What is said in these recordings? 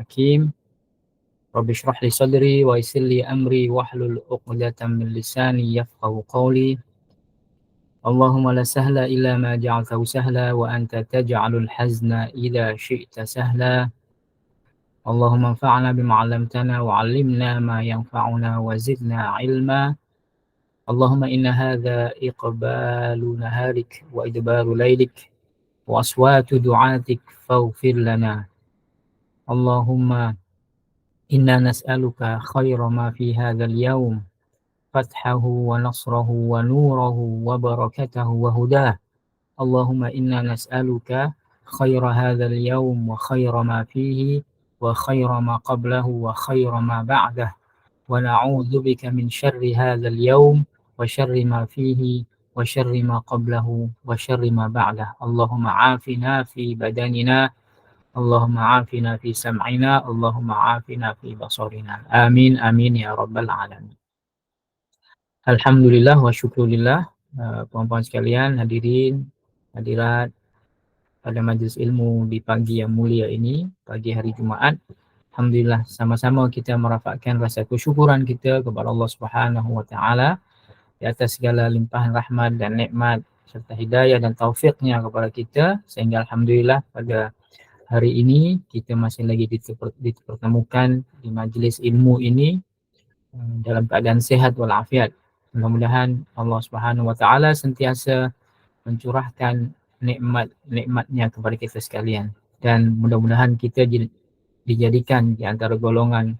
Hakim. Rabbi shrah li sadri wa yassir li amri wahlul 'uqdatam min lisani yafqahu qawli. Allahumma la sahla illa ma ja'altahu sahla wa anta taj'alul hazna idza syi'ta sahla. Allahumma anfa'na bima 'allamtana wa 'allimna ma yanfa'una wa zidna 'ilma. Allahumma inna hadha iqbalu naharik wa idbaru laylik wa aswatu du'atik faghfir lana. Allahumma inna nas'aluka khaira ma fi hadzal yawm fathahu wa nasrahu wa nurahu wa barakatahu wa hudah. Allahumma inna nas'aluka khaira hadzal yawm wa khaira ma fihi wa khaira ma qablahu wa khaira ma ba'dah wa na'udzu bika min syarri hadzal yawm wa syarri ma fihi wa syarri ma qablahu wa syarri ma ba'dah. Allahumma afina fi badanina, Allahumma afina fi sam'ina, Allahumma afina fi basarina. Amin amin ya rabbal alamin. Alhamdulillah wa syukurillah, puan-puan sekalian, hadirin, hadirat pada majlis ilmu di pagi yang mulia ini, pagi hari Jumaat. Alhamdulillah, sama-sama kita merafakkan rasa kesyukuran kita kepada Allah Subhanahu wa taala di atas segala limpahan rahmat dan nikmat serta hidayah dan taufiknya kepada kita, sehingga alhamdulillah pada hari ini kita masih lagi dipertemukan di majlis ilmu ini dalam keadaan sehat walafiat. Mudah-mudahan Allah Subhanahu wa taala sentiasa mencurahkan nikmat-nikmatnya kepada kita sekalian, dan mudah-mudahan kita dijadikan di antara golongan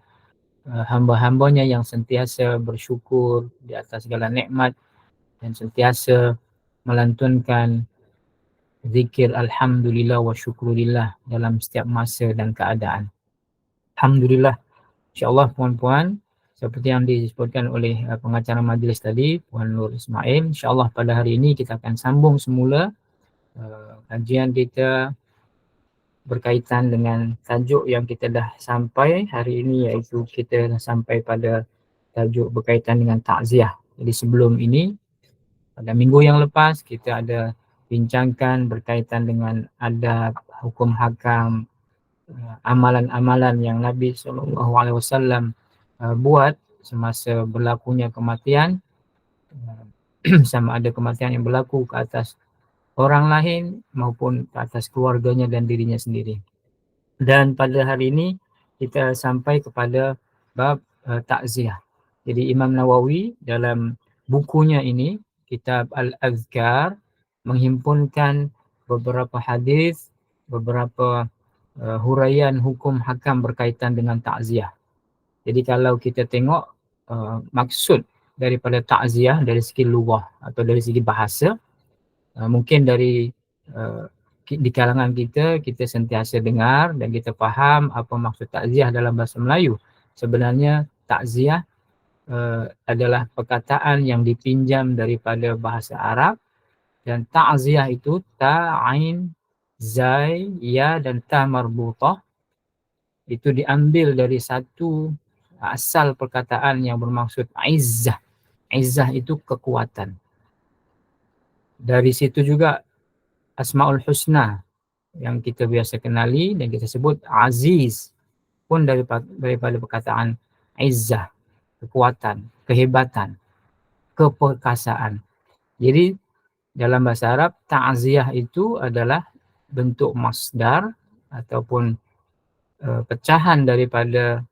hamba-hambanya yang sentiasa bersyukur di atas segala nikmat dan sentiasa melantunkan zikir alhamdulillah wa syukurillah dalam setiap masa dan keadaan. Alhamdulillah, insyaAllah puan-puan, seperti yang disebutkan oleh pengacara majlis tadi, Puan Nur Ismail, insyaAllah pada hari ini kita akan sambung semula kajian kita berkaitan dengan tajuk yang kita dah sampai hari ini, iaitu kita dah sampai pada tajuk berkaitan dengan takziah. Jadi sebelum ini, pada minggu yang lepas kita ada bincangkan berkaitan dengan adab, hukum hakam, amalan-amalan yang Nabi SAW buat semasa berlakunya kematian, sama ada kematian yang berlaku ke atas orang lain maupun ke atas keluarganya dan dirinya sendiri. Dan pada hari ini kita sampai kepada bab takziah. Jadi Imam Nawawi dalam bukunya ini, Kitab Al-Azkar, menghimpunkan beberapa hadis, beberapa huraian hukum hakam berkaitan dengan takziah. Jadi kalau kita tengok maksud daripada takziah dari segi lughah atau dari segi bahasa, mungkin dari di kalangan kita sentiasa dengar dan kita faham apa maksud takziah dalam bahasa Melayu. Sebenarnya takziah adalah perkataan yang dipinjam daripada bahasa Arab, dan ta'ziyah itu ta, ain, zai, ya dan ta marbutah itu diambil dari satu asal perkataan yang bermaksud izzah. Izzah itu kekuatan. Dari situ juga Asmaul Husna yang kita biasa kenali dan kita sebut aziz pun daripada perkataan izzah, kekuatan, kehebatan, keperkasaan. Jadi dalam bahasa Arab, ta'ziyah itu adalah bentuk masdar ataupun pecahan daripada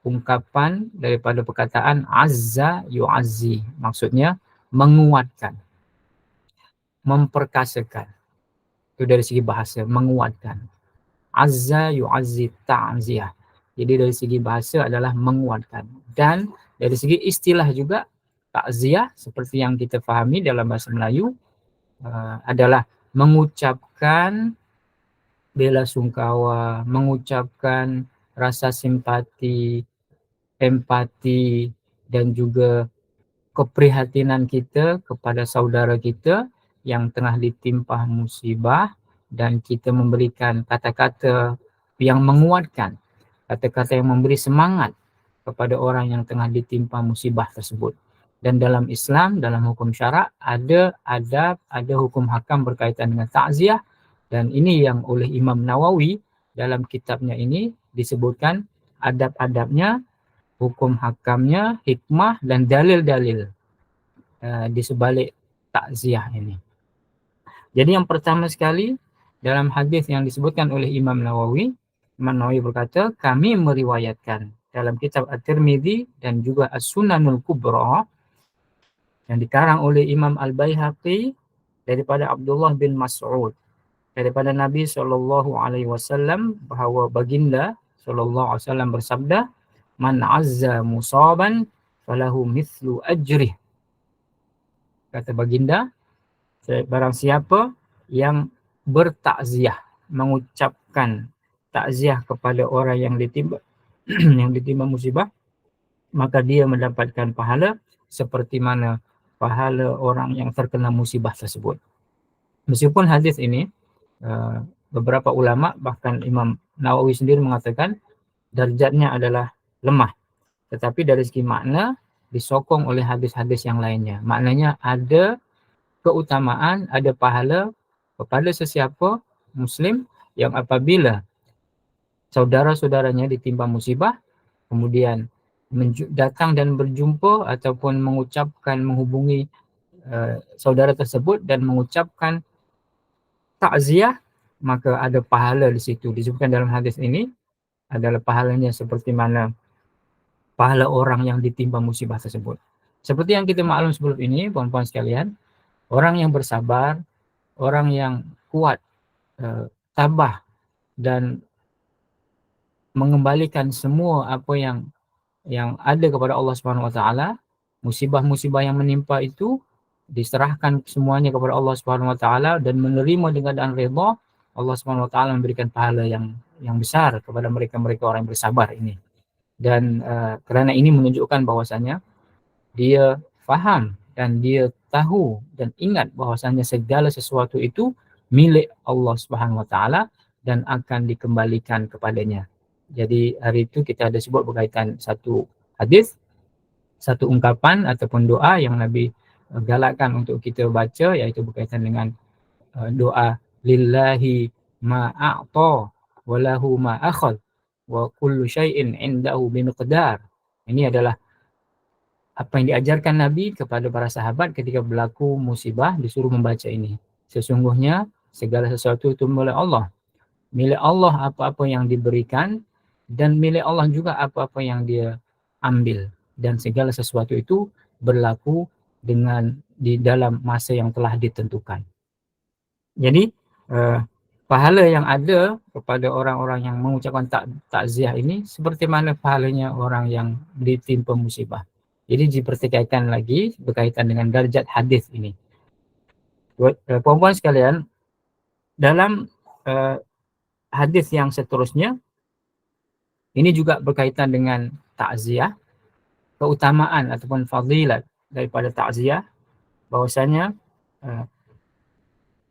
ungkapan daripada perkataan azza yu'azzi, maksudnya menguatkan, memperkasakan. Itu dari segi bahasa, menguatkan. Azza yu'azzi ta'ziyah. Jadi dari segi bahasa adalah menguatkan. Dan dari segi istilah juga, takziah seperti yang kita fahami dalam bahasa Melayu adalah mengucapkan bela sungkawa, mengucapkan rasa simpati, empati dan juga keprihatinan kita kepada saudara kita yang tengah ditimpa musibah, dan kita memberikan kata-kata yang menguatkan, kata-kata yang memberi semangat kepada orang yang tengah ditimpa musibah tersebut. Dan dalam Islam, dalam hukum syarak, ada adab, ada hukum hakam berkaitan dengan takziah, dan ini yang oleh Imam Nawawi dalam kitabnya ini disebutkan adab-adabnya, hukum hakamnya, hikmah dan dalil-dalil di sebalik takziah ini. Jadi yang pertama sekali dalam hadis yang disebutkan oleh Imam Nawawi berkata, kami meriwayatkan dalam kitab At-Tirmidzi dan juga As-Sunanul Kubra yang dikarang oleh Imam Al-Baihaqi daripada Abdullah bin Mas'ud daripada Nabi SAW bahawa baginda SAW bersabda, man azza musaban falahu mithlu ajrih. Kata baginda, barang siapa yang bertakziah, mengucapkan takziah kepada orang yang ditimpa yang ditimpa musibah, maka dia mendapatkan pahala seperti mana pahala orang yang terkena musibah tersebut. Meskipun hadis ini beberapa ulama bahkan Imam Nawawi sendiri mengatakan darjatnya adalah lemah, tetapi dari segi makna disokong oleh hadis-hadis yang lainnya. Maknanya ada keutamaan, ada pahala kepada sesiapa muslim yang apabila saudara-saudaranya ditimpa musibah, kemudian datang dan berjumpa ataupun menghubungi saudara tersebut dan mengucapkan takziah, maka ada pahala di situ. Disebutkan dalam hadis ini adalah pahalanya seperti mana pahala orang yang ditimpa musibah tersebut. Seperti yang kita maklum sebelum ini, puan-puan sekalian, orang yang bersabar, orang yang kuat, tabah dan mengembalikan semua apa yang ada kepada Allah Subhanahu wa taala, musibah-musibah yang menimpa itu diserahkan semuanya kepada Allah Subhanahu wa taala dan menerima dengan keadaan redha, Allah Subhanahu wa taala memberikan pahala yang besar kepada mereka-mereka orang yang bersabar ini. Dan kerana ini menunjukkan bahwasanya dia faham dan dia tahu dan ingat bahwasanya segala sesuatu itu milik Allah Subhanahu wa taala dan akan dikembalikan kepadanya. Jadi hari itu kita ada sebut berkaitan satu hadis, satu ungkapan ataupun doa yang Nabi galakkan untuk kita baca, iaitu berkaitan dengan doa lillahi ma a'ta wa lahu ma akhadh wa kullu syai'in 'indahu bimiqdar. Ini adalah apa yang diajarkan Nabi kepada para sahabat ketika berlaku musibah, disuruh membaca ini. Sesungguhnya segala sesuatu itu milik Allah. Milik Allah apa-apa yang diberikan dan milik Allah juga apa-apa yang dia ambil. Dan segala sesuatu itu berlaku di dalam masa yang telah ditentukan. Jadi pahala yang ada kepada orang-orang yang mengucapkan takziah ini seperti mana pahalanya orang yang ditimpa musibah. Jadi dipertikaikan lagi berkaitan dengan darjat hadis ini. Puan-puan sekalian, dalam hadis yang seterusnya ini juga berkaitan dengan takziah, keutamaan ataupun fadilat daripada takziah, bahwasanya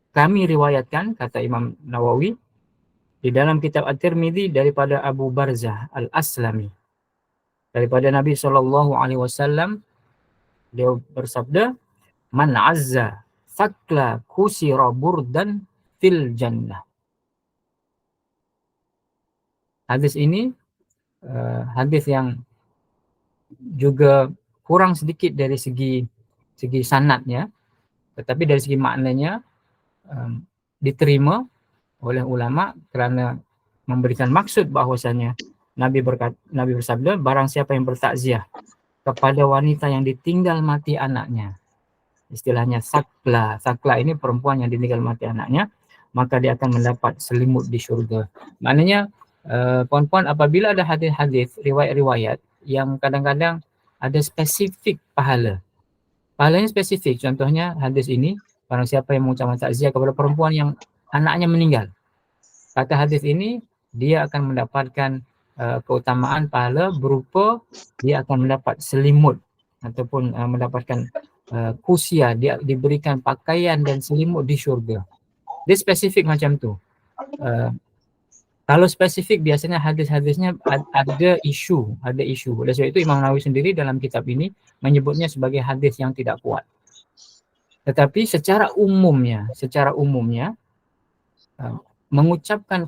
kami riwayatkan, kata Imam Nawawi, di dalam kitab At-Tirmidzi daripada Abu Barzah Al-Aslami, daripada Nabi SAW, dia bersabda, man azza fakla kusira burdan fil jannah. Hadis ini hadis yang juga kurang sedikit dari segi sanadnya, tetapi dari segi maknanya diterima oleh ulama kerana memberikan maksud bahwasanya Nabi bersabda, barang siapa yang bertakziah kepada wanita yang ditinggal mati anaknya, istilahnya sakla ini perempuan yang ditinggal mati anaknya, maka dia akan mendapat selimut di syurga. Maknanya puan-puan, apabila ada hadis-hadis, riwayat-riwayat yang kadang-kadang ada spesifik pahalanya spesifik, contohnya hadis ini, barang siapa yang mengucapkan takziah kepada perempuan yang anaknya meninggal, kata hadis ini dia akan mendapatkan keutamaan pahala berupa dia akan mendapat selimut ataupun mendapatkan kusia, dia diberikan pakaian dan selimut di syurga. Dia spesifik macam tu. Kalau spesifik biasanya hadis-hadisnya ada isu. Oleh sebab itu Imam Nawawi sendiri dalam kitab ini menyebutnya sebagai hadis yang tidak kuat. Tetapi secara umumnya mengucapkan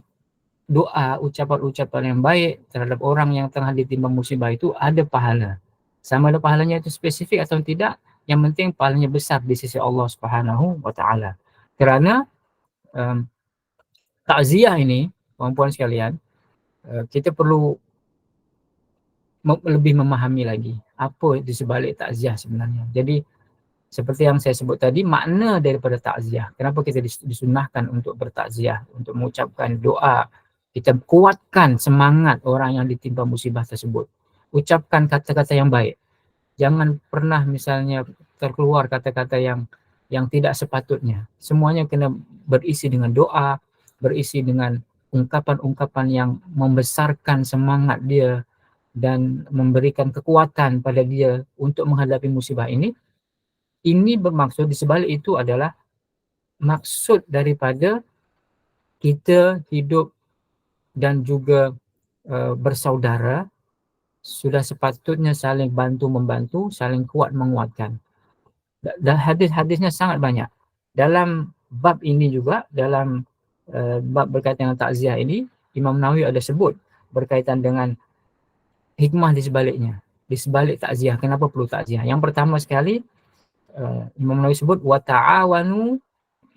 doa, ucapan-ucapan yang baik terhadap orang yang tengah ditimpa musibah itu ada pahala. Sama ada pahalanya itu spesifik atau tidak, yang penting pahalanya besar di sisi Allah Subhanahu wa taala. Kerana takziah ini, puan-puan sekalian, kita perlu lebih memahami lagi apa di sebalik takziah sebenarnya. Jadi seperti yang saya sebut tadi, makna daripada takziah. Kenapa kita disunahkan untuk bertakziah, untuk mengucapkan doa, kita kuatkan semangat orang yang ditimpa musibah tersebut. Ucapkan kata-kata yang baik. Jangan pernah misalnya terkeluar kata-kata yang tidak sepatutnya. Semuanya kena berisi dengan doa, berisi dengan ungkapan-ungkapan yang membesarkan semangat dia dan memberikan kekuatan pada dia untuk menghadapi musibah ini. Ini bermaksud di sebalik itu adalah maksud daripada kita hidup dan juga bersaudara, sudah sepatutnya saling bantu-membantu, saling kuat menguatkan. Dan hadis-hadisnya sangat banyak. Dalam bab ini juga, dalam bab berkaitan dengan takziah ini, Imam Nawawi ada sebut berkaitan dengan hikmah di sebaliknya, di sebalik takziah. Kenapa perlu takziah? Yang pertama sekali, Imam Nawawi sebut wa ta'awanu,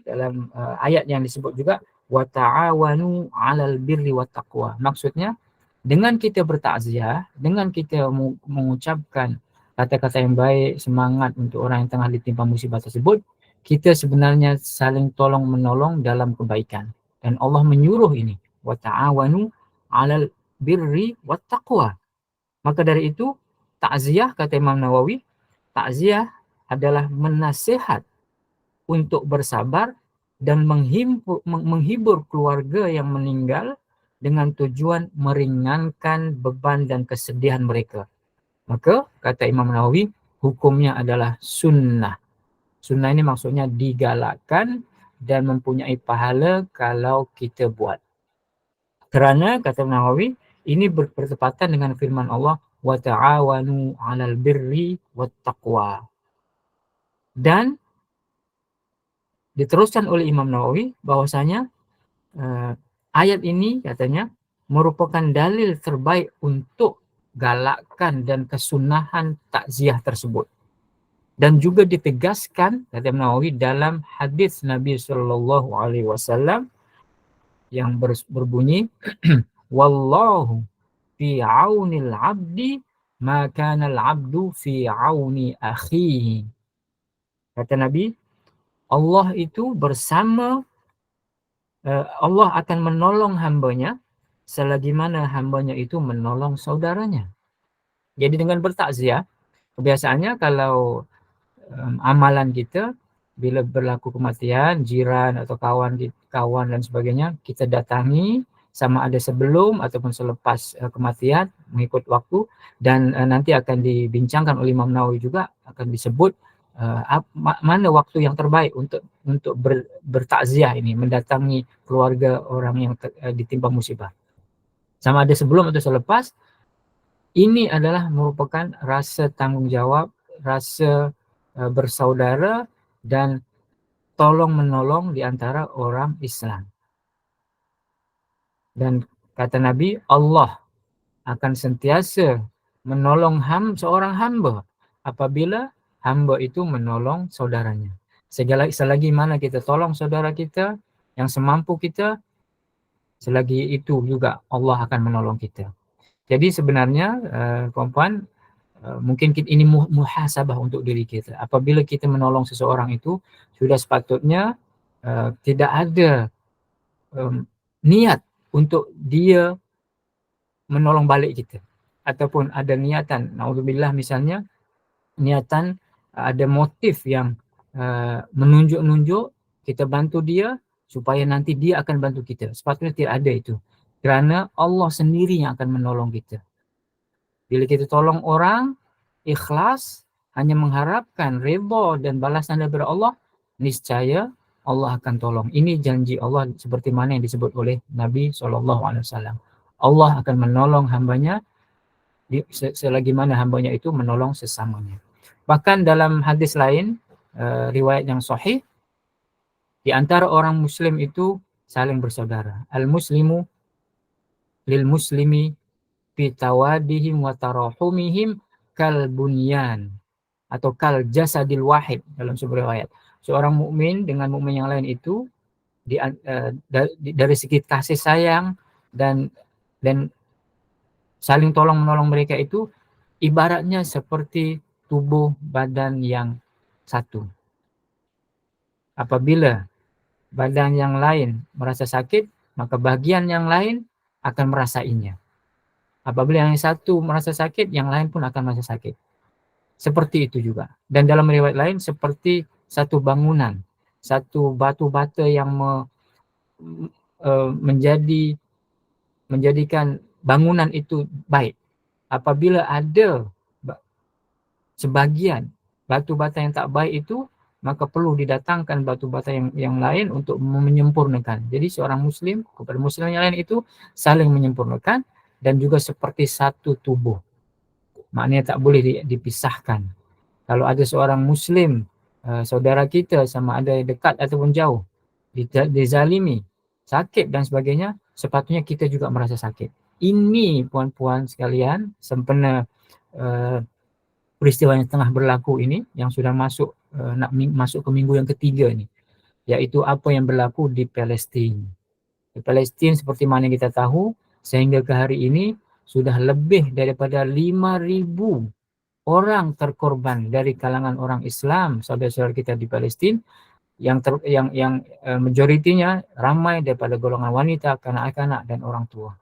dalam ayat yang disebut juga wa ta'awanu 'alal birri wat taqwa. Maksudnya dengan kita bertakziah, dengan kita mengucapkan kata-kata yang baik, semangat untuk orang yang tengah ditimpa musibah tersebut, kita sebenarnya saling tolong menolong dalam kebaikan. Dan Allah menyuruh ini, wa ta'awanu 'alal birri wat taqwa. Maka dari itu, takziah kata Imam Nawawi, takziah adalah menasihat untuk bersabar dan menghibur keluarga yang meninggal dengan tujuan meringankan beban dan kesedihan mereka. Maka, kata Imam Nawawi, hukumnya adalah sunnah. Sunnah ini maksudnya digalakkan dan mempunyai pahala kalau kita buat. Kerana, kata Nawawi, ini bertepatan dengan firman Allah, wa ta'awanu 'alal birri wat taqwa. Dan diteruskan oleh Imam Nawawi bahwasanya ayat ini katanya merupakan dalil terbaik untuk galakkan dan kesunahan takziah tersebut. Dan juga ditegaskan, kata Imam Nawawi, dalam hadis Nabi SAW yang berbunyi wallahu fi aunil abdi ma kana al-abdu fi auni akhihi. Kata Nabi, Allah itu bersama, Allah akan menolong hambanya selagi mana hambanya itu menolong saudaranya. Jadi dengan bertakziah, kebiasaannya kalau amalan kita bila berlaku kematian, jiran atau kawan dan sebagainya, kita datangi sama ada sebelum ataupun selepas kematian mengikut waktu, dan nanti akan dibincangkan oleh Imam Nawawi juga, akan disebut mana waktu yang terbaik untuk bertakziah ini, mendatangi keluarga orang yang ditimpa musibah. Sama ada sebelum atau selepas. Ini adalah merupakan rasa tanggung jawab, rasa bersaudara dan tolong menolong di antara orang Islam. Dan kata Nabi, Allah akan sentiasa menolong seorang hamba apabila hamba itu menolong saudaranya. Selagi mana kita tolong saudara kita yang semampu kita, selagi itu juga Allah akan menolong kita. Jadi sebenarnya puan-puan, mungkin ini muhasabah untuk diri kita. Apabila kita menolong seseorang itu, sudah sepatutnya tidak ada niat untuk dia menolong balik kita. Ataupun ada niatan, naudzubillah misalnya, niatan ada motif yang menunjuk-nunjuk kita bantu dia supaya nanti dia akan bantu kita. Sepatutnya tidak ada itu. Kerana Allah sendiri yang akan menolong kita. Bila kita tolong orang, ikhlas, hanya mengharapkan redha dan balasan daripada Allah, niscaya Allah akan tolong. Ini janji Allah seperti mana yang disebut oleh Nabi SAW. Allah akan menolong hambanya selagi mana hambanya itu menolong sesamanya. Bahkan dalam hadis lain, riwayat yang sahih, di antara orang Muslim itu saling bersaudara. Al-Muslimu lil muslimi fi tawadihim wa tarahumihim kal bunyan atau kal jasadil wahid dalam sebuah riwayat. Seorang mukmin dengan mukmin yang lain itu dari segi kasih sayang dan saling tolong menolong mereka itu ibaratnya seperti tubuh badan yang satu. Apabila badan yang lain merasa sakit, maka bagian yang lain akan merasainya. Apabila yang satu merasa sakit, yang lain pun akan merasa sakit. Seperti itu juga. Dan dalam riwayat lain seperti satu bangunan, satu batu bata yang menjadikan bangunan itu baik. Apabila ada sebagian batu bata yang tak baik itu, maka perlu didatangkan batu bata yang lain untuk menyempurnakan. Jadi seorang muslim kepada muslim yang lain itu saling menyempurnakan dan juga seperti satu tubuh. Maknanya tak boleh dipisahkan. Kalau ada seorang muslim, saudara kita sama ada dekat ataupun jauh, dizalimi, sakit dan sebagainya, sepatutnya kita juga merasa sakit. Ini puan-puan sekalian, sempena peristiwa yang tengah berlaku ini, yang sudah masuk masuk ke minggu yang ketiga ini, yaitu apa yang berlaku di Palestin. Di Palestin seperti mana kita tahu, sehingga ke hari ini sudah lebih daripada 5.000 orang terkorban dari kalangan orang Islam, saudara-saudara kita di Palestin, yang majoritinya ramai daripada golongan wanita, kanak-kanak dan orang tua.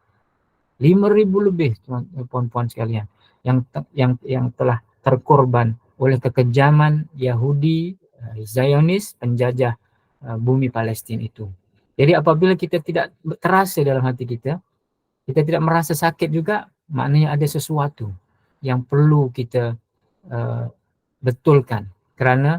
5.000 lebih puan-puan sekalian yang telah terkorban oleh kekejaman Yahudi Zionis penjajah bumi Palestina itu. Jadi apabila kita tidak terasa dalam hati kita tidak merasa sakit juga, maknanya ada sesuatu yang perlu kita betulkan. Kerana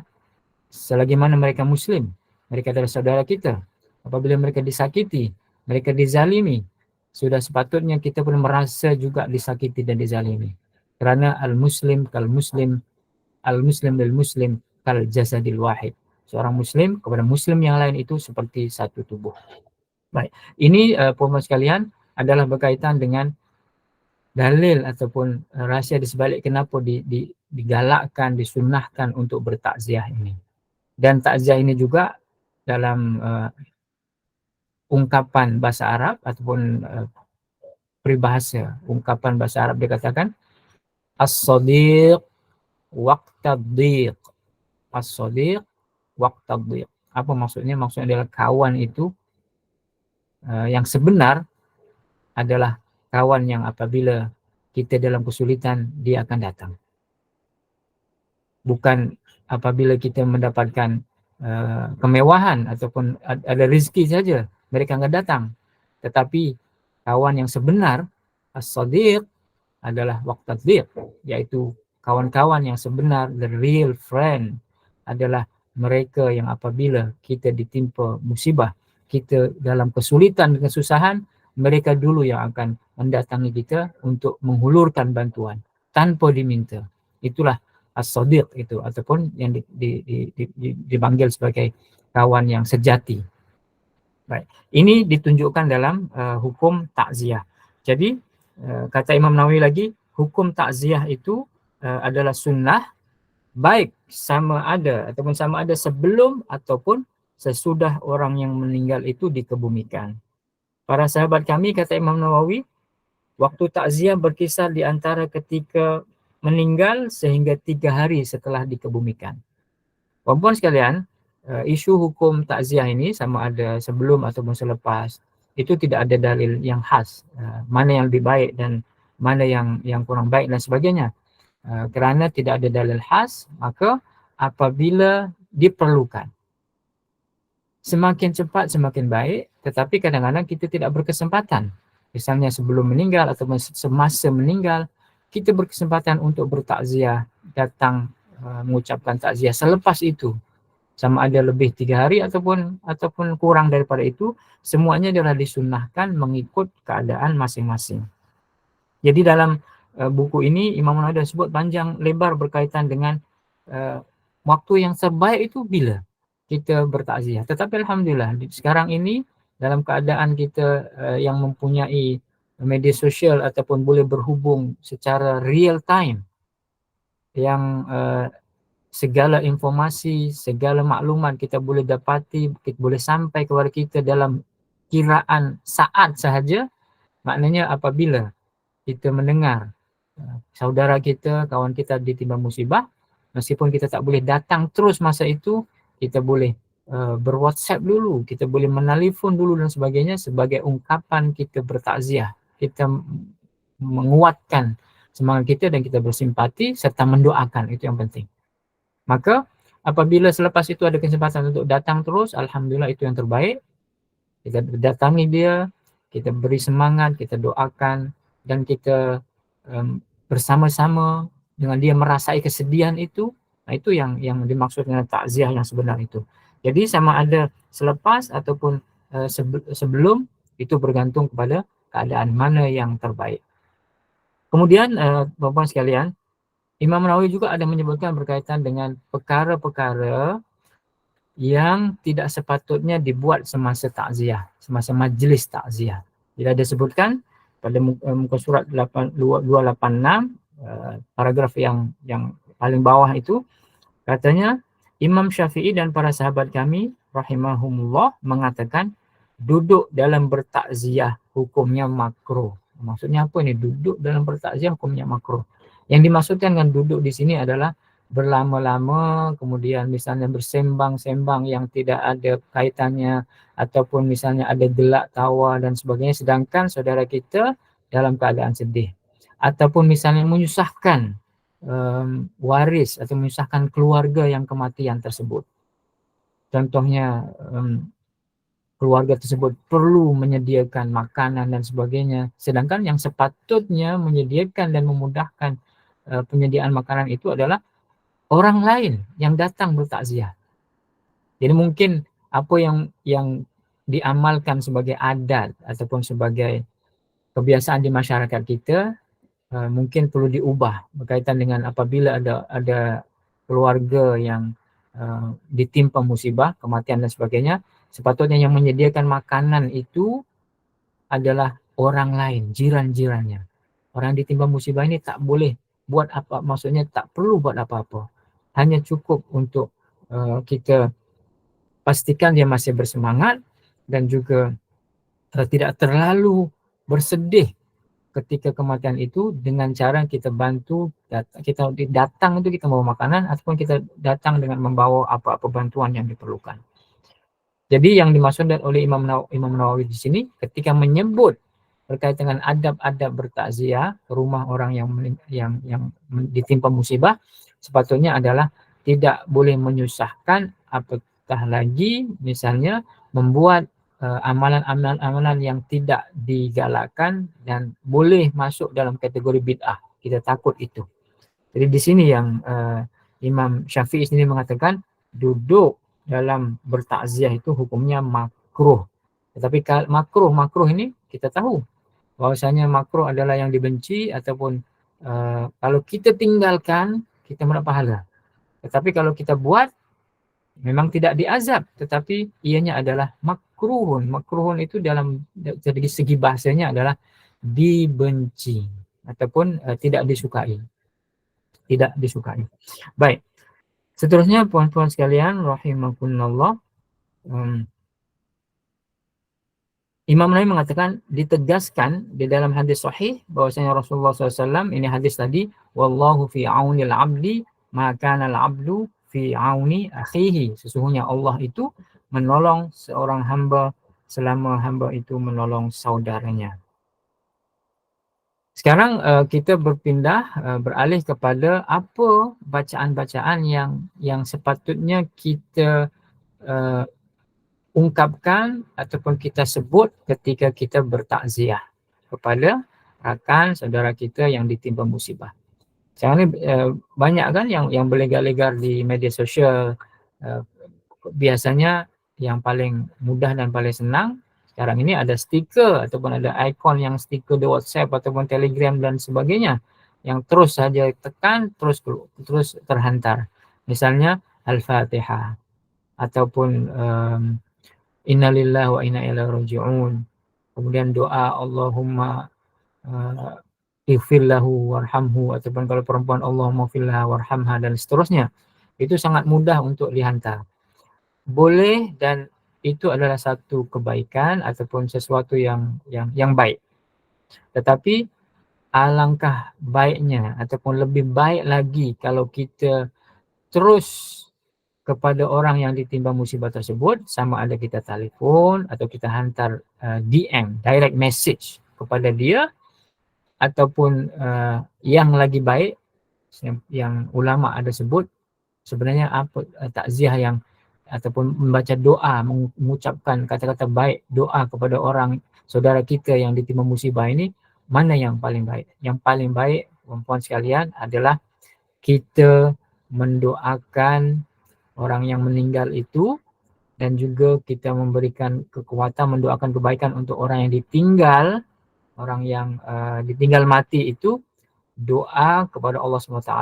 selagi mana mereka muslim, mereka adalah saudara kita. Apabila mereka disakiti, mereka dizalimi, sudah sepatutnya kita pun merasa juga disakiti dan dizalimi. Kerana al-muslim kal muslim, al-muslim lil muslim kal jasadil wahid. Seorang muslim kepada muslim yang lain itu seperti satu tubuh. Baik, ini puan-puan sekalian adalah berkaitan dengan dalil ataupun rahsia di sebalik kenapa digalakkan, disunnahkan untuk bertakziah ini. Dan takziah ini juga dalam ungkapan bahasa Arab ataupun peribahasa ungkapan bahasa Arab dikatakan as-sadiq waqtad-dhiq. As-sadiq waqtad-dhiq. Apa maksudnya? Maksudnya adalah kawan itu yang sebenar adalah kawan yang apabila kita dalam kesulitan dia akan datang. Bukan apabila kita mendapatkan kemewahan ataupun ada rezeki saja mereka akan datang. Tetapi kawan yang sebenar as-sadiq adalah waqtad-dhiq, yaitu kawan-kawan yang sebenar, the real friend adalah mereka yang apabila kita ditimpa musibah, kita dalam kesulitan dan kesusahan, mereka dulu yang akan mendatangi kita untuk menghulurkan bantuan tanpa diminta. Itulah as-sadiq itu, ataupun yang dipanggil sebagai kawan yang sejati. Baik. Ini ditunjukkan dalam hukum takziah. Jadi kata Imam Nawawi lagi, hukum takziah itu adalah sunnah, baik sama ada ataupun sama ada sebelum ataupun sesudah orang yang meninggal itu dikebumikan. Para sahabat kami, kata Imam Nawawi, waktu takziah berkisar di antara ketika meninggal sehingga 3 hari setelah dikebumikan. Puan-puan sekalian, isu hukum takziah ini sama ada sebelum ataupun selepas, itu tidak ada dalil yang khas, mana yang lebih baik dan mana yang kurang baik dan sebagainya. Kerana tidak ada dalil khas, maka apabila diperlukan, semakin cepat semakin baik, tetapi kadang-kadang kita tidak berkesempatan. Misalnya sebelum meninggal ataupun semasa meninggal, kita berkesempatan untuk bertakziah, datang mengucapkan takziah. Selepas itu, sama ada lebih 3 hari ataupun kurang daripada itu, semuanya adalah disunnahkan mengikut keadaan masing-masing. Jadi dalam buku ini Imam Nawawi dah sebut panjang lebar berkaitan dengan waktu yang terbaik itu bila kita bertakziah. Tetapi alhamdulillah sekarang ini dalam keadaan kita yang mempunyai media sosial ataupun boleh berhubung secara real time, yang segala informasi, segala maklumat kita boleh dapati, kita boleh sampai kepada kita dalam kiraan saat sahaja. Maknanya apabila kita mendengar saudara kita, kawan kita ditimpa musibah, meskipun kita tak boleh datang terus masa itu, kita boleh berWhatsApp dulu, kita boleh menelpon dulu dan sebagainya sebagai ungkapan kita bertakziah, kita menguatkan semangat kita dan kita bersimpati serta mendoakan, itu yang penting. Maka apabila selepas itu ada kesempatan untuk datang terus, alhamdulillah itu yang terbaik. Kita datangi dia, kita beri semangat, kita doakan, dan kita bersama-sama dengan dia merasai kesedihan itu. Nah, itu yang dimaksud dengan takziah yang sebenar itu. Jadi sama ada selepas ataupun sebelum, itu bergantung kepada keadaan mana yang terbaik. Kemudian Bapak sekalian, Imam Nawawi juga ada menyebutkan berkaitan dengan perkara-perkara yang tidak sepatutnya dibuat semasa takziah, semasa majlis takziah. Jadi ada sebutkan pada muka surat 286, paragraf yang paling bawah itu, katanya Imam Syafi'i dan para sahabat kami rahimahumullah mengatakan duduk dalam bertakziah hukumnya makruh. Maksudnya apa ini? Duduk dalam bertakziah hukumnya makruh. Yang dimaksudkan dengan duduk di sini adalah berlama-lama, kemudian misalnya bersembang-sembang yang tidak ada kaitannya, ataupun misalnya ada gelak tawa dan sebagainya, sedangkan saudara kita dalam keadaan sedih, ataupun misalnya menyusahkan waris atau menyusahkan keluarga yang kematian tersebut. Contohnya keluarga tersebut perlu menyediakan makanan dan sebagainya, sedangkan yang sepatutnya menyediakan dan memudahkan penyediaan makanan itu adalah orang lain yang datang bertakziah. Jadi mungkin apa yang diamalkan sebagai adat ataupun sebagai kebiasaan di masyarakat kita mungkin perlu diubah berkaitan dengan apabila ada keluarga yang ditimpa musibah, kematian dan sebagainya, sepatutnya yang menyediakan makanan itu adalah orang lain, jiran-jirannya. Orang ditimpa musibah ini tak boleh buat apa, maksudnya tak perlu buat apa-apa. Hanya cukup untuk kita pastikan dia masih bersemangat dan juga tidak terlalu bersedih ketika kematian itu, dengan cara kita bantu, kita datang itu kita membawa makanan ataupun kita datang dengan membawa apa-apa bantuan yang diperlukan. Jadi yang dimaksud oleh Imam Nawawi di sini ketika menyebut berkaitan dengan adab-adab bertakziah ke rumah orang yang ditimpa musibah, sepatutnya adalah tidak boleh menyusahkan, apatah lagi misalnya membuat amalan-amalan yang tidak digalakkan dan boleh masuk dalam kategori bid'ah. Kita takut itu. Jadi di sini yang Imam Syafi'i sini mengatakan duduk dalam bertakziah itu hukumnya makruh. Tetapi makruh ini kita tahu bahwasanya makruh adalah yang dibenci, ataupun kalau kita tinggalkan kita mendapat pahala. Tetapi kalau kita buat memang tidak diazab, tetapi ianya adalah makruhun. Makruhun itu dalam dari segi bahasanya adalah dibenci ataupun tidak disukai. Tidak disukai. Baik. Seterusnya puan-puan sekalian rahimakumullah, Imam Nawawi mengatakan ditegaskan di dalam hadis sahih bahwasanya Rasulullah SAW, ini hadis tadi, wallahu fi aunil abdi maka al abdu fi auni akhihi, sesungguhnya Allah itu menolong seorang hamba selama hamba itu menolong saudaranya. Sekarang kita berpindah beralih kepada apa bacaan-bacaan yang sepatutnya kita ungkapkan ataupun kita sebut ketika kita bertakziah kepada rakan saudara kita yang ditimpa musibah. Sekarang ini banyak kan yang berlegar-legar di media sosial. Biasanya yang paling mudah dan paling senang sekarang ini ada stiker ataupun ada ikon yang stiker di WhatsApp ataupun Telegram dan sebagainya, yang terus saja tekan terus terhantar. Misalnya Al-Fatihah ataupun innalillahi wa inna ilaihi raji'un. Kemudian doa Allahumma ighfirlahu warhamhu, ataupun kalau perempuan Allahumma fillah warhamha dan seterusnya. Itu sangat mudah untuk dihantar. Boleh, dan itu adalah satu kebaikan ataupun sesuatu yang baik. Tetapi alangkah baiknya ataupun lebih baik lagi kalau kita terus kepada orang yang ditimpa musibah tersebut, sama ada kita telefon atau kita hantar DM, direct message kepada dia, ataupun yang lagi baik yang ulama ada sebut sebenarnya apa, takziah yang ataupun membaca doa, mengucapkan kata-kata baik, doa kepada orang saudara kita yang ditimpa musibah ini, mana yang paling baik? Yang paling baik, perempuan sekalian, adalah kita mendoakan orang yang meninggal itu, dan juga kita memberikan kekuatan, mendoakan kebaikan untuk orang yang ditinggal, orang yang ditinggal mati itu, doa kepada Allah SWT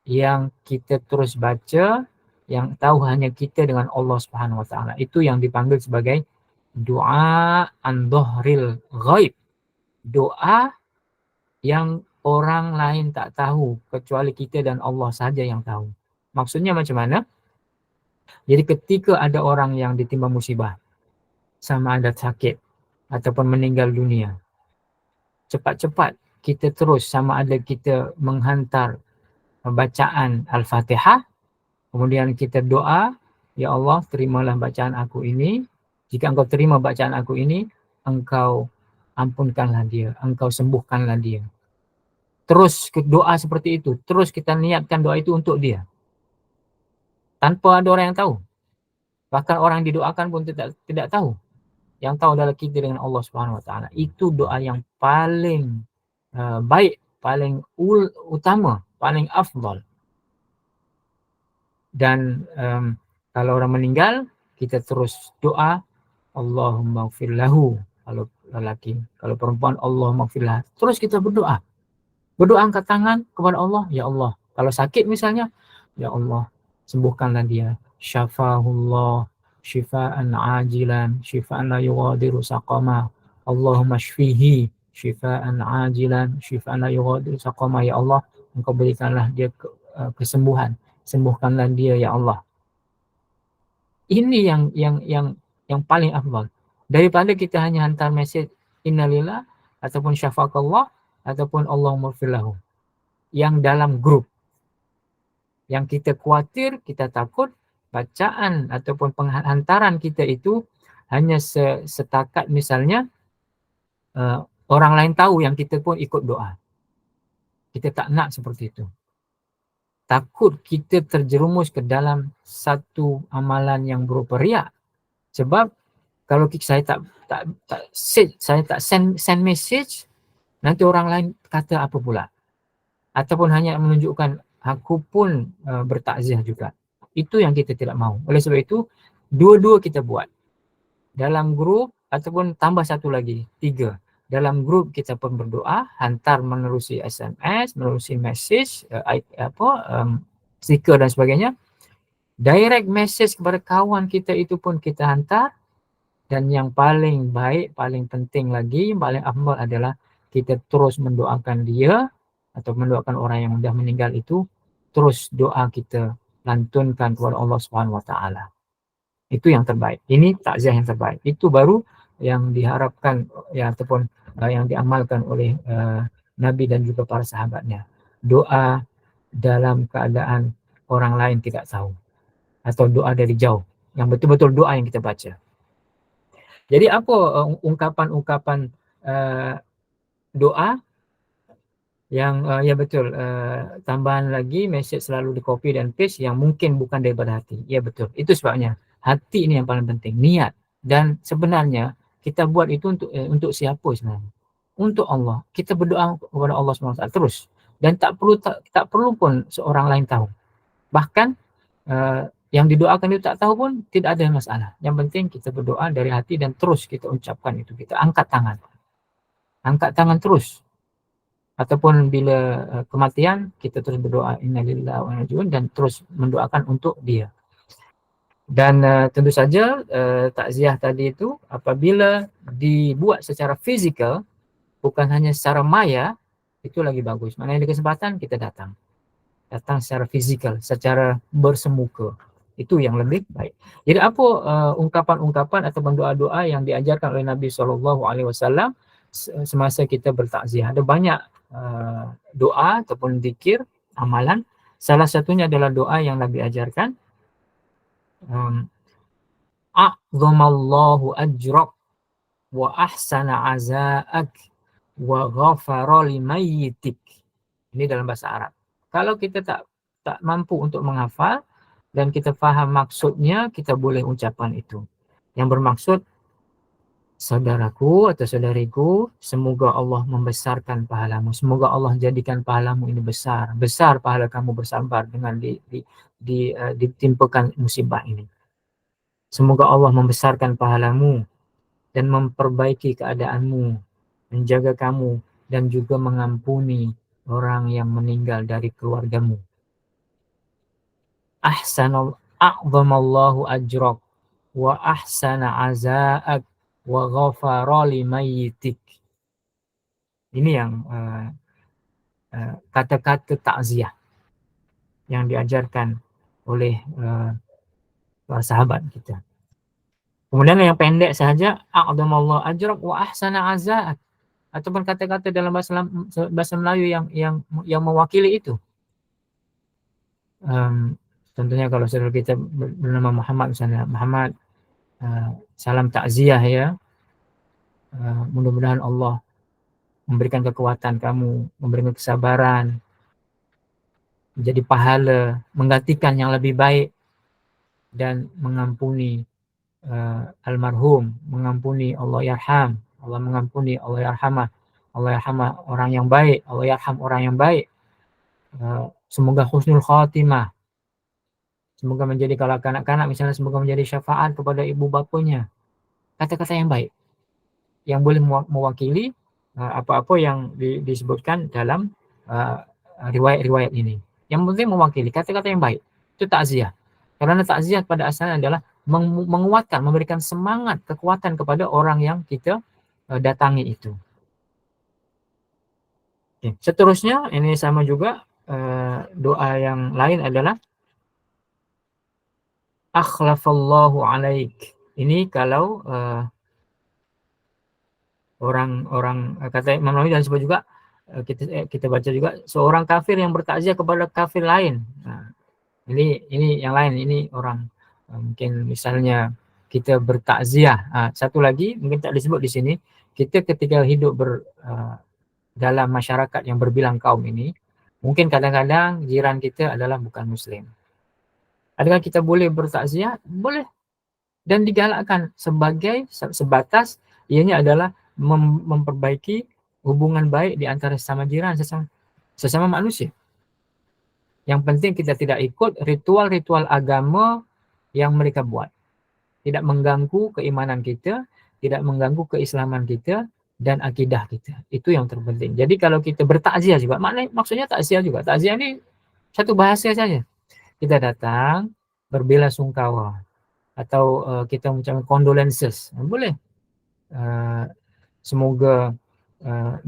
yang kita terus baca, yang tahu hanya kita dengan Allah Subhanahu wa taala. Itu yang dipanggil sebagai doa an dhahril ghaib. Doa yang orang lain tak tahu kecuali kita dan Allah saja yang tahu. Maksudnya macam mana? Jadi ketika ada orang yang ditimpa musibah, sama ada sakit ataupun meninggal dunia, cepat-cepat kita terus, sama ada kita menghantar bacaan Al-Fatihah, kemudian kita doa, ya Allah terimalah bacaan aku ini, jika engkau terima bacaan aku ini, engkau ampunkanlah dia, engkau sembuhkanlah dia. Terus doa seperti itu, terus kita niatkan doa itu untuk dia, tanpa ada orang yang tahu. Bahkan orang yang didoakan pun tidak tahu. Yang tahu adalah kita dengan Allah Subhanahu wa taala. Itu doa yang paling baik, paling utama, paling afdal. Dan kalau orang meninggal, kita terus doa Allahumma ighfir lahu, kalau lelaki. Kalau perempuan Allahumma ighfir laha. Terus kita berdoa. Berdoa angkat tangan kepada Allah, ya Allah. Kalau sakit misalnya, ya Allah sembuhkanlah dia. Syafahullah syifaan ajilan, syifaan la yughadiru saqama. Allahumma shfihi syifaan ajilan, syifaan la yughadiru saqama. Ya Allah, engkau berikanlah dia kesembuhan. Sembuhkanlah dia ya Allah. Ini yang paling afdal. Daripada kita hanya hantar message innalillah ataupun syafaqallah ataupun Allahumma firlahu yang dalam grup. Yang kita khawatir, kita takut bacaan ataupun penghantaran kita itu hanya setakat misalnya orang lain tahu yang kita pun ikut doa. Kita tak nak seperti itu. Takut kita terjerumus ke dalam satu amalan yang berupa riak. Sebab kalau saya tak send message, nanti orang lain kata apa pula? Ataupun hanya menunjukkan aku pun bertakziah juga. Itu yang kita tidak mau. Oleh sebab itu, dua-dua kita buat. Dalam grup ataupun tambah satu lagi, 3. Dalam grup kita pun berdoa, hantar menerusi SMS, menerusi message, stiker dan sebagainya. Direct message kepada kawan kita itu pun kita hantar. Dan yang paling baik, paling penting lagi, paling afdal adalah kita terus mendoakan dia atau mendoakan orang yang sudah meninggal itu, terus doa kita lantunkan kepada Allah Subhanahu wa taala. Itu yang terbaik. Ini takziah yang terbaik. Itu baru yang diharapkan ya, ataupun yang diamalkan oleh Nabi dan juga para sahabatnya. Doa dalam keadaan orang lain tidak tahu, atau doa dari jauh, yang betul-betul doa yang kita baca. Jadi apa ungkapan-ungkapan doa yang ya betul, tambahan lagi message selalu di copy dan paste yang mungkin bukan daripada hati. Ya betul. Itu sebabnya hati ini yang paling penting, niat. Dan sebenarnya kita buat itu untuk siapa sebenarnya? Untuk Allah. Kita berdoa kepada Allah SWT terus, dan tak perlu pun seorang lain tahu. Bahkan yang didoakan itu tak tahu pun tidak ada masalah. Yang penting kita berdoa dari hati dan terus kita ucapkan itu. Kita angkat tangan. Angkat tangan terus. Ataupun bila kematian, kita terus berdoa innalillahi wa inna ilaihi raji'un dan terus mendoakan untuk dia. Dan tentu saja takziah tadi itu apabila dibuat secara fizikal, bukan hanya secara maya, itu lagi bagus. Mana ada kesempatan kita datang secara fisikal, secara bersemuka, itu yang lebih baik. Jadi apa ungkapan-ungkapan atau doa-doa yang diajarkan oleh Nabi SAW semasa kita bertakziah? Ada banyak doa ataupun zikir, amalan. Salah satunya adalah doa yang Nabi ajarkan, a'zamallahu ajrak wa ahsana aza'ak wa ghafara limayyitik. Ini dalam bahasa Arab. Kalau kita tak mampu untuk menghafal dan kita faham maksudnya, kita boleh ucapan itu. Yang bermaksud, saudaraku atau saudariku, semoga Allah membesarkan pahalamu. Semoga Allah jadikan pahalamu ini besar. Besar pahala kamu bersabar dengan ditimpakan musibah ini. Semoga Allah membesarkan pahalamu dan memperbaiki keadaanmu, menjaga kamu, dan juga mengampuni orang yang meninggal dari keluargamu. A'zamallahu ajrak wa ahsana aza'ak wa ghafara limayyitik. Ini yang kata-kata takziah yang diajarkan oleh para sahabat kita. Kemudian yang pendek saja, a'zamallahu ajrak wa ahsana aza'ak, ataupun kata-kata dalam bahasa Melayu yang mewakili itu. Contohnya kalau saudara kita bernama Muhammad misalnya, Muhammad, salam takziah ya, mudah-mudahan Allah memberikan kekuatan kamu, memberikan kesabaran, menjadi pahala, menggantikan yang lebih baik, dan mengampuni almarhum, mengampuni Allah yarham, Allah mengampuni Allah yarhamah, Allah yarhamah orang yang baik, Allah yarham orang yang baik. Semoga husnul khatimah, semoga menjadi, kalau kanak-kanak misalnya, semoga menjadi syafaat kepada ibu bapanya. Kata-kata yang baik yang boleh mewakili apa-apa yang disebutkan dalam riwayat-riwayat ini. Yang penting mewakili kata-kata yang baik. Itu takziah. Karena takziah pada asalnya adalah menguatkan, memberikan semangat, kekuatan kepada orang yang kita datangi itu. Oke. Seterusnya ini sama juga, doa yang lain adalah akhlafallahu alaik. Ini kalau orang kata Imam Nawawi, dan sebut juga kita baca juga, seorang kafir yang bertakziah kepada kafir lain. Nah, ini yang lain, ini orang mungkin misalnya kita bertakziah. Satu lagi mungkin tak disebut di sini, kita ketika hidup dalam masyarakat yang berbilang kaum ini, mungkin kadang-kadang jiran kita adalah bukan muslim. Adakah kita boleh bertakziah? Boleh. Dan digalakkan sebagai sebatas ianya adalah memperbaiki hubungan baik di antara sesama jiran, sesama manusia. Yang penting kita tidak ikut ritual-ritual agama yang mereka buat. Tidak mengganggu keimanan kita, tidak mengganggu keislaman kita dan akidah kita. Itu yang terpenting. Jadi kalau kita bertakziah juga, maksudnya takziah juga. Takziah ini satu bahasa saja. Kita datang berbelasungkawa atau kita mengucapkan condolences. Boleh. Semoga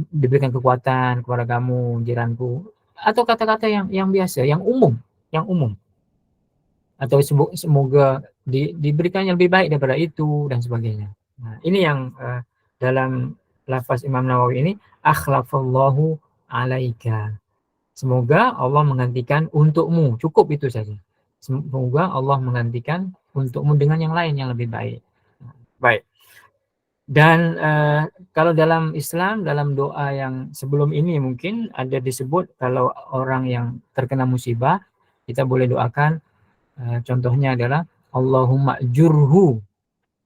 diberikan kekuatan kepada kamu, jiranku, atau kata-kata yang biasa, yang umum, atau semoga diberikan yang lebih baik daripada itu dan sebagainya. Nah, ini yang dalam lafaz Imam Nawawi ini, akhlafallahu alaika. Semoga Allah menggantikan untukmu, cukup itu saja. Semoga Allah menggantikan untukmu dengan yang lain yang lebih baik. Baik. Dan kalau dalam Islam, dalam doa yang sebelum ini mungkin ada disebut, kalau orang yang terkena musibah, kita boleh doakan, contohnya adalah Allahumma jurhu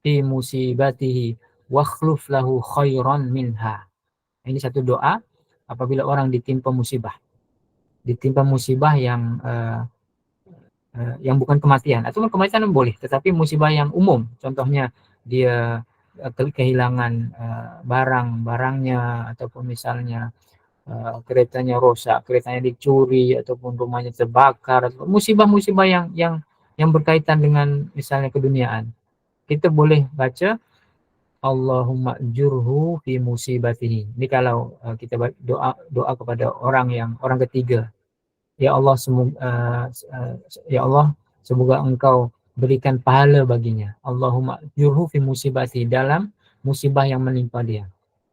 fi musibatihi wakhluf lahu khairan minha. Ini satu doa apabila orang ditimpa musibah yang bukan kematian, atau kematian boleh, tetapi musibah yang umum, contohnya dia kehilangan barang-barangnya, ataupun misalnya keretanya rusak, keretanya dicuri, ataupun rumahnya terbakar, musibah-musibah yang berkaitan dengan misalnya keduniaan. Kita boleh baca Allahumma jurhu fi musibatihi. Ini kalau kita doa kepada orang ketiga. Ya Allah, ya Allah, semoga Engkau berikan pahala baginya. Allahumma jurhu fi musibati, dalam musibah yang menimpa dia.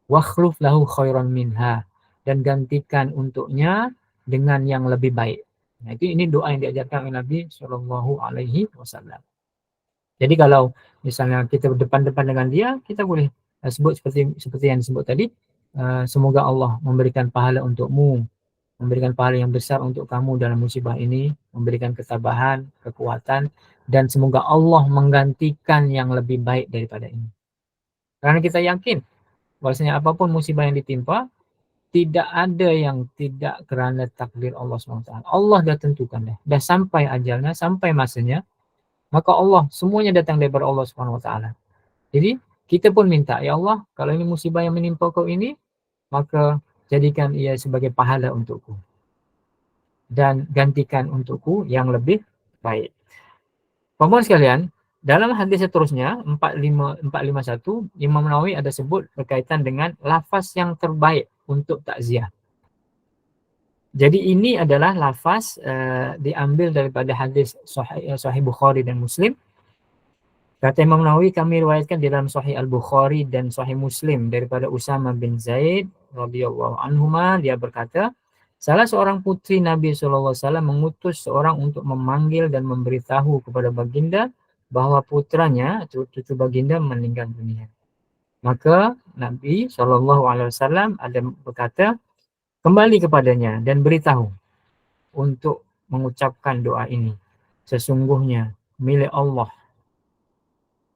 Wakhluf lahu khairan minha, dan gantikan untuknya dengan yang lebih baik. Nah, ini doa yang diajarkan oleh Nabi Shallallahu Alaihi Wasallam. Jadi kalau misalnya kita berdepan-depan dengan dia, kita boleh sebut seperti yang disebut tadi. Semoga Allah memberikan pahala untukmu, memberikan pahala yang besar untuk kamu dalam musibah ini, memberikan ketabahan, kekuatan, dan semoga Allah menggantikan yang lebih baik daripada ini. Karena kita yakin bahwasanya apapun musibah yang ditimpa, tidak ada yang tidak kerana takdir Allah SWT. Allah dah tentukan dah sampai ajalnya, sampai masanya, maka Allah semuanya datang daripada Allah SWT. Jadi kita pun minta, ya Allah, kalau ini musibah yang menimpa kau ini, maka jadikan ia sebagai pahala untukku dan gantikan untukku yang lebih baik. Pemirsa sekalian, dalam hadis seterusnya 451, Imam Nawawi ada sebut berkaitan dengan lafaz yang terbaik untuk takziah. Jadi ini adalah lafaz diambil daripada hadis Sahih Bukhari dan Muslim. Kata Imam Nawawi, kami riwayatkan di dalam Sahih Al-Bukhari dan Sahih Muslim daripada Usama bin Zaid radhiyallahu anhuma, dia berkata, salah seorang putri Nabi SAW mengutus seorang untuk memanggil dan memberitahu kepada baginda bahwa putranya, cucu baginda, meninggal dunia. Maka Nabi SAW ada berkata, kembali kepadanya dan beritahu untuk mengucapkan doa ini. Sesungguhnya milik Allah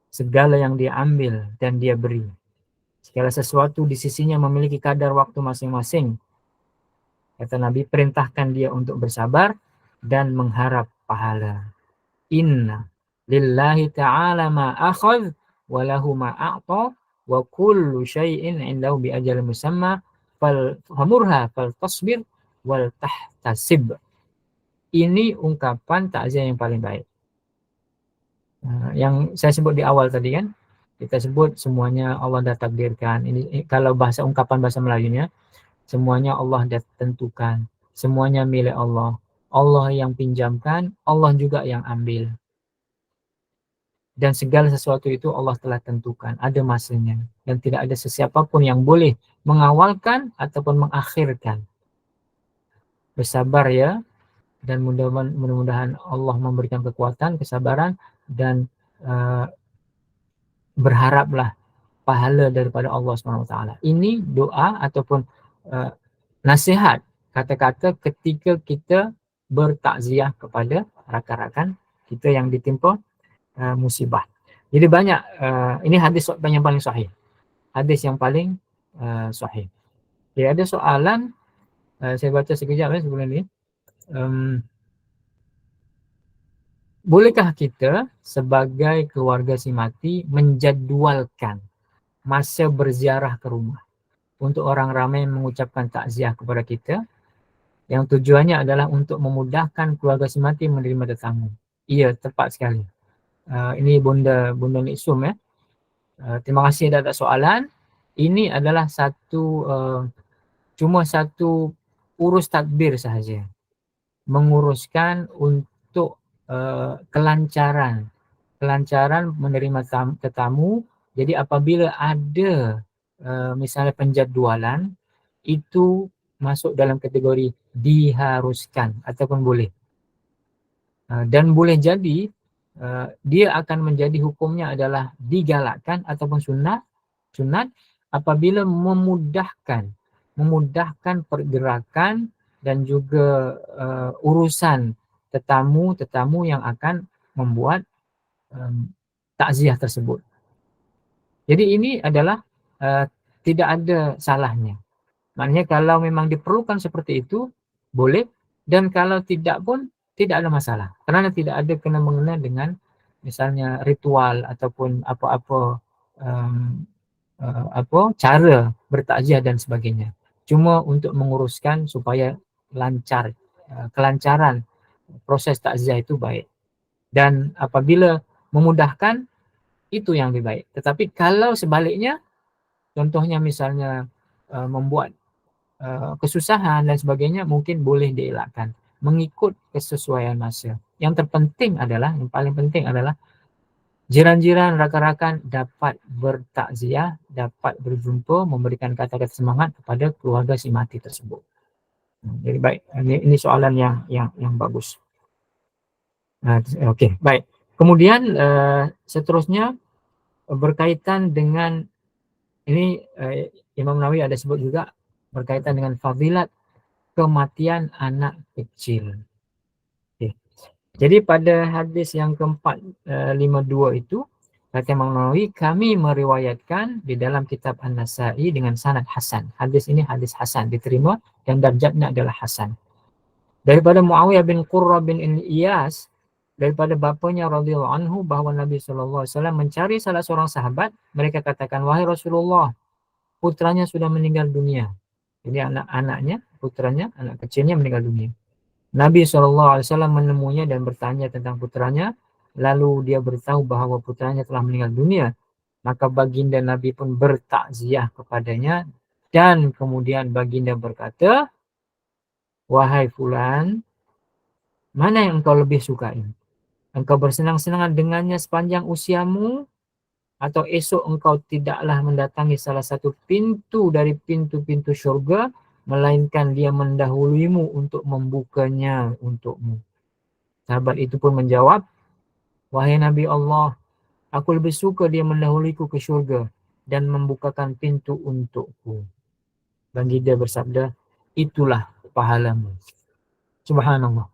segala yang dia ambil dan dia beri. Segala sesuatu di sisinya memiliki kadar waktu masing-masing. Kata Nabi, perintahkan dia untuk bersabar dan mengharap pahala. Inna lillahi ta'ala ma akhadh wa lahu ma a'ta wa kullu syai'in 'indahu bi ajalin musamma famurha fal tasbir wal tahtasib. Ini ungkapan takziah yang paling baik. Yang saya sebut di awal tadi kan, kita sebut semuanya Allah dah takdirkan. Ini kalau ungkapan bahasa Melayunya, semuanya Allah dah tentukan, semuanya milik Allah. Allah yang pinjamkan, Allah juga yang ambil. Dan segala sesuatu itu Allah telah tentukan, ada masanya. Dan tidak ada sesiapa pun yang boleh mengawalkan ataupun mengakhirkan. Bersabar ya, dan mudah-mudahan Allah memberikan kekuatan, kesabaran, dan berharaplah pahala daripada Allah SWT. Ini doa ataupun nasihat, kata-kata ketika kita bertakziah kepada rakan-rakan kita yang ditimpa musibah. Jadi banyak, ini hadis yang paling sahih. Hadis yang paling sahih. Jadi ada soalan, saya baca sekejap sebelum ini. Bolehkah kita sebagai keluarga si mati menjadwalkan masa berziarah ke rumah untuk orang ramai mengucapkan takziah kepada kita, yang tujuannya adalah untuk memudahkan keluarga si mati menerima tetamu? Iya, tepat sekali. Ini Bunda Niksum ya. Terima kasih ada soalan. Ini adalah cuma satu urus tadbir sahaja, menguruskan untuk kelancaran menerima tetamu. Jadi apabila ada misalnya penjadwalan, itu masuk dalam kategori diharuskan ataupun boleh. Dan boleh jadi dia akan menjadi hukumnya adalah digalakkan ataupun sunat apabila memudahkan pergerakan dan juga urusan tetamu yang akan membuat takziah tersebut. Jadi ini adalah tidak ada salahnya. Maknanya kalau memang diperlukan seperti itu, boleh. Dan kalau tidak pun, tidak ada masalah. Karena tidak ada kena-mengena dengan misalnya ritual ataupun apa-apa cara bertakziah dan sebagainya. Cuma untuk menguruskan supaya lancar, kelancaran proses takziah itu baik. Dan apabila memudahkan, Itu yang lebih baik. Tetapi kalau sebaliknya, contohnya misalnya membuat kesusahan dan sebagainya, mungkin boleh dielakkan mengikut kesesuaian masa. Yang terpenting adalah, yang paling penting adalah jiran-jiran, rakan-rakan dapat bertakziah, dapat berjumpa, memberikan kata-kata semangat kepada keluarga si mati tersebut. Jadi baik, ini soalan yang bagus. Okey, baik. Kemudian seterusnya berkaitan dengan ini, Imam Nawawi ada sebut juga berkaitan dengan fadilat kematian anak kecil. Okay. Jadi pada hadis yang keempat 52 itu, kata Imam Nawawi, kami meriwayatkan di dalam kitab An-Nasa'i dengan sanad hasan. Hadis ini hadis hasan, diterima dan darjatnya adalah hasan. Daripada Muawiyah bin Qurra bin Iyas, daripada bapanya radhiyallahu anhu, bahwa Nabi SAW mencari salah seorang sahabat. Mereka katakan, wahai Rasulullah, putranya sudah meninggal dunia. Jadi anak-anaknya, putranya, anak kecilnya meninggal dunia. Nabi SAW menemuinya dan bertanya tentang putranya. Lalu dia beritahu bahawa putranya telah meninggal dunia. Maka baginda Nabi pun bertakziah kepadanya. Dan kemudian baginda berkata, wahai fulan, mana yang engkau lebih sukai? Engkau bersenang-senang dengannya sepanjang usiamu, atau esok engkau tidaklah mendatangi salah satu pintu dari pintu-pintu syurga, melainkan dia mendahuluimu untuk membukanya untukmu. Sahabat itu pun menjawab, wahai Nabi Allah, aku lebih suka dia mendahuliku ke syurga dan membukakan pintu untukku. Baginda bersabda, itulah pahalamu. Subhanallah.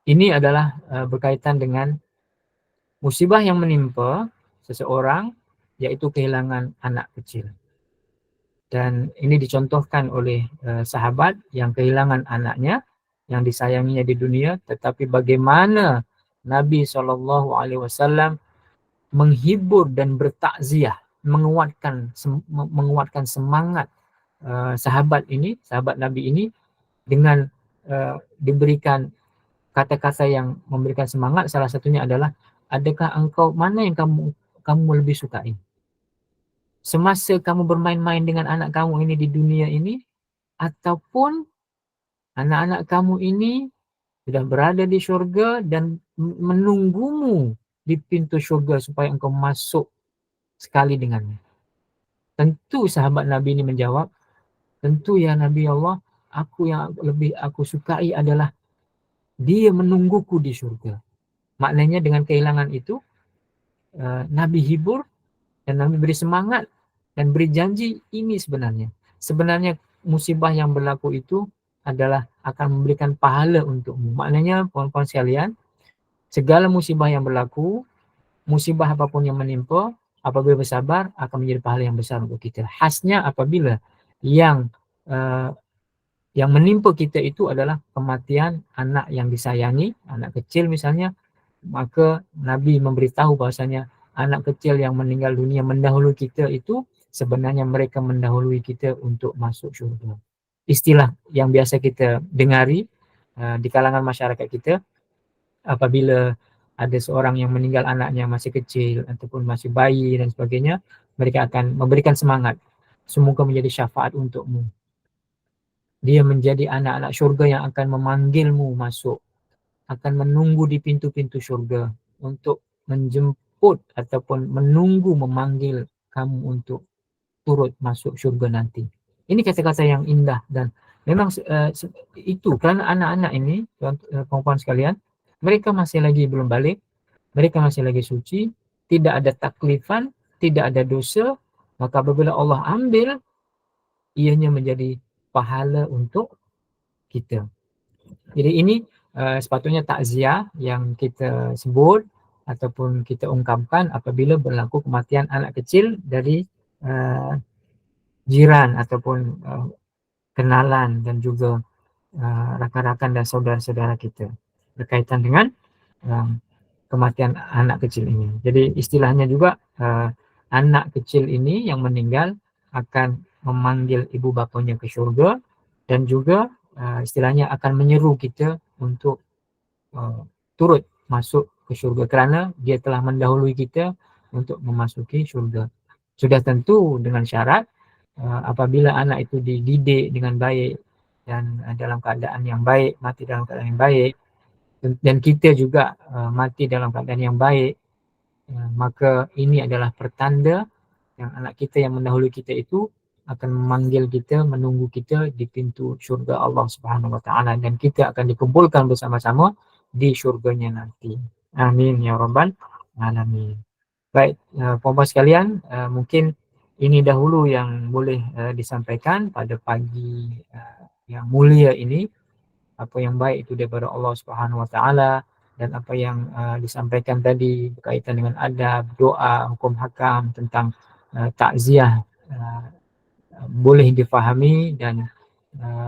Ini adalah berkaitan dengan musibah yang menimpa seseorang, yaitu kehilangan anak kecil. Dan ini dicontohkan oleh sahabat yang kehilangan anaknya yang disayanginya di dunia, tetapi bagaimana Nabi SAW menghibur dan bertakziah, menguatkan semangat sahabat Nabi ini dengan diberikan kata-kata yang memberikan semangat. Salah satunya adalah, adakah engkau, mana yang kamu lebih sukai? Semasa kamu bermain-main dengan anak kamu ini di dunia ini, ataupun anak-anak kamu ini sudah berada di syurga dan menunggumu di pintu syurga supaya engkau masuk sekali dengannya. Tentu sahabat Nabi ini menjawab, tentu ya Nabi Allah, yang lebih aku sukai adalah dia menungguku di syurga. Maknanya dengan kehilangan itu, Nabi hibur dan Nabi beri semangat dan beri janji ini sebenarnya musibah yang berlaku itu adalah akan memberikan pahala untukmu. Maknanya puan-puan sekalian, segala musibah yang berlaku, musibah apapun yang menimpa, apabila bersabar akan menjadi pahala yang besar untuk kita. Khasnya apabila yang menimpa kita itu adalah kematian anak yang disayangi, anak kecil misalnya, maka Nabi memberitahu bahwasanya anak kecil yang meninggal dunia mendahului kita itu sebenarnya mereka mendahului kita untuk masuk syurga. Istilah yang biasa kita dengari di kalangan masyarakat kita, apabila ada seorang yang meninggal anaknya masih kecil ataupun masih bayi dan sebagainya, mereka akan memberikan semangat, semoga menjadi syafaat untukmu. Dia menjadi anak-anak syurga yang akan memanggilmu masuk, akan menunggu di pintu-pintu syurga untuk menjemput ataupun menunggu memanggil kamu untuk turut masuk syurga nanti. Ini kata-kata yang indah dan memang itu kerana anak-anak ini, kawan-kawan sekalian, mereka masih lagi belum balik, mereka masih lagi suci, tidak ada taklifan, tidak ada dosa, maka apabila Allah ambil, ianya menjadi pahala untuk kita. Jadi ini sepatutnya takziah yang kita sebut ataupun kita ungkapkan apabila berlaku kematian anak kecil dari jiran ataupun kenalan dan juga rakan-rakan dan saudara-saudara kita berkaitan dengan kematian anak kecil ini. Jadi istilahnya juga anak kecil ini yang meninggal akan memanggil ibu bapanya ke syurga dan juga istilahnya akan menyeru kita untuk turut masuk ke syurga kerana dia telah mendahului kita untuk memasuki syurga. Sudah tentu dengan syarat apabila anak itu dididik dengan baik dan dalam keadaan yang baik, mati dalam keadaan yang baik, dan kita juga mati dalam keadaan yang baik, maka ini adalah pertanda yang anak kita yang mendahului kita itu akan memanggil kita, menunggu kita di pintu syurga Allah Subhanahu wa taala, dan kita akan dikumpulkan bersama-sama di syurganya nanti. Amin ya rabbal alamin. Baik, puan-puan sekalian, mungkin ini dahulu yang boleh disampaikan pada pagi yang mulia ini. Apa yang baik itu daripada Allah Subhanahu wa taala, dan apa yang disampaikan tadi berkaitan dengan adab, doa, hukum hakam tentang takziah boleh difahami, dan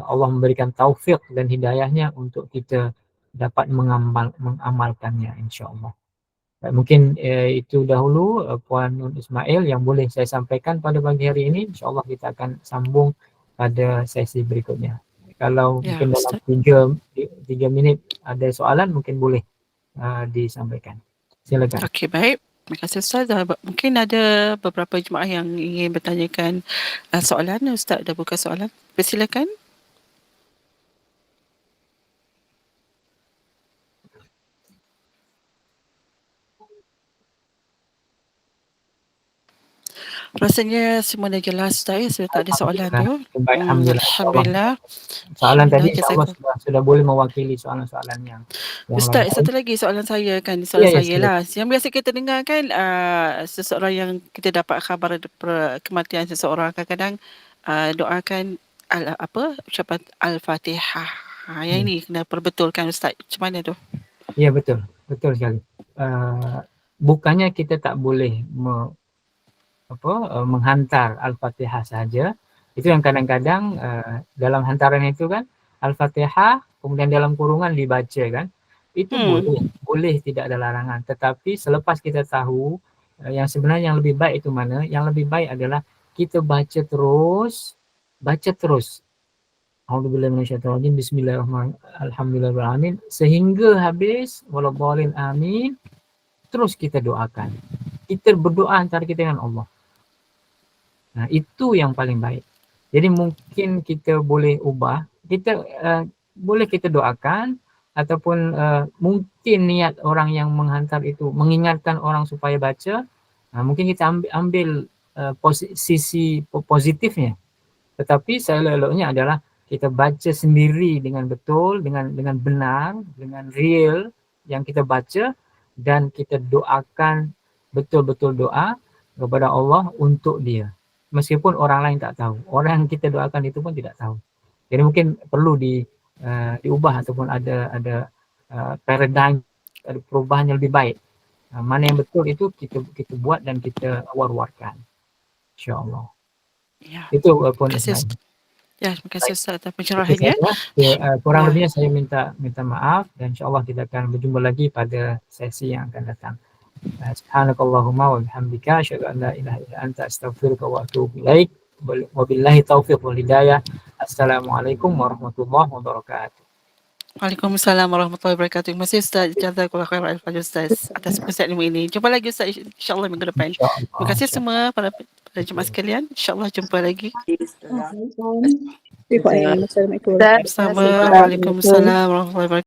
Allah memberikan taufik dan hidayahnya untuk kita dapat mengamalkannya insya-Allah. Mungkin itu dahulu Puan Nur Ismail yang boleh saya sampaikan pada pagi hari ini. InsyaAllah kita akan sambung pada sesi berikutnya. Kalau Ya, mungkin dalam Ustaz. 3 minit ada soalan, mungkin boleh disampaikan. Silakan. Okey, baik. Terima kasih Ustaz. Mungkin ada beberapa jemaah yang ingin bertanyakan soalan. Ustaz dah buka soalan. Persilakan. Rasanya semua dah jelas Ustaz ya. Sudah tak ada soalan Alhamdulillah. tu. Baik, Alhamdulillah. InsyaAllah. Alhamdulillah. Soalan tadi Alhamdulillah. insyaAllah sudah boleh mewakili soalan-soalan yang Ustaz, lain. satu lagi soalan saya kan, Ya, soalan ya, saya lah. silakan. Yang biasa kita dengar kan, seseorang yang kita dapat khabar kematian seseorang, kadang-kadang doakan ucapan Al-Fatihah. Yang Ya. ini kena perbetulkan Ustaz. Macam mana tu? Ya, betul. Betul sekali. Bukannya kita tak boleh menghantar Al-Fatihah saja. Itu yang kadang-kadang dalam hantaran itu kan Al-Fatihah kemudian dalam kurungan dibaca kan. Itu boleh tidak ada larangan. Tetapi selepas kita tahu yang sebenarnya yang lebih baik itu mana? Yang lebih baik adalah kita baca terus. A'udzubillahi minasyaitonir rajim. Bismillahirrahmanirrahim. Alhamdulillahirabbil sehingga habis waladhdallin amin. Terus kita doakan. Kita berdoa antara kita dengan Allah. Nah, itu yang paling baik. Jadi mungkin kita boleh ubah, kita boleh kita doakan, ataupun mungkin niat orang yang menghantar itu mengingatkan orang supaya baca, mungkin kita ambil sisi positifnya. Tetapi seelok-eloknya adalah kita baca sendiri dengan betul, dengan benar, dengan real yang kita baca, dan kita doakan betul-betul doa kepada Allah untuk dia. Meskipun orang lain tak tahu, orang yang kita doakan itu pun tidak tahu. Jadi mungkin perlu diubah ataupun ada paradigm, ada perubahan yang lebih baik. Mana yang betul itu kita buat dan kita war-warkan. InsyaAllah. Ya. Itu Puan Ismail. Ya, terima kasih Ustaz atas Itu pencerahannya. saja. Kurang lebihnya saya minta maaf, dan insyaAllah kita akan berjumpa lagi pada sesi yang akan datang. Subhanakallahumma wa bihamdika asyhadu an la ilaha illa anta astaghfiruka wa atubu ilaik. Wabillahi taufiq wal hidayah. Assalamualaikum warahmatullahi wabarakatuh. Waalaikumsalam warahmatullahi wabarakatuh. Terima kasih Ustaz. Jazakallahu khairan Ustaz atas perkongsian ilmu ini. Jumpa lagi Ustaz insya-Allah minggu depan. Terima kasih semua para jemaah sekalian. Insya-Allah jumpa lagi. Assalamualaikum. Waalaikumsalam warahmatullahi wabarakatuh.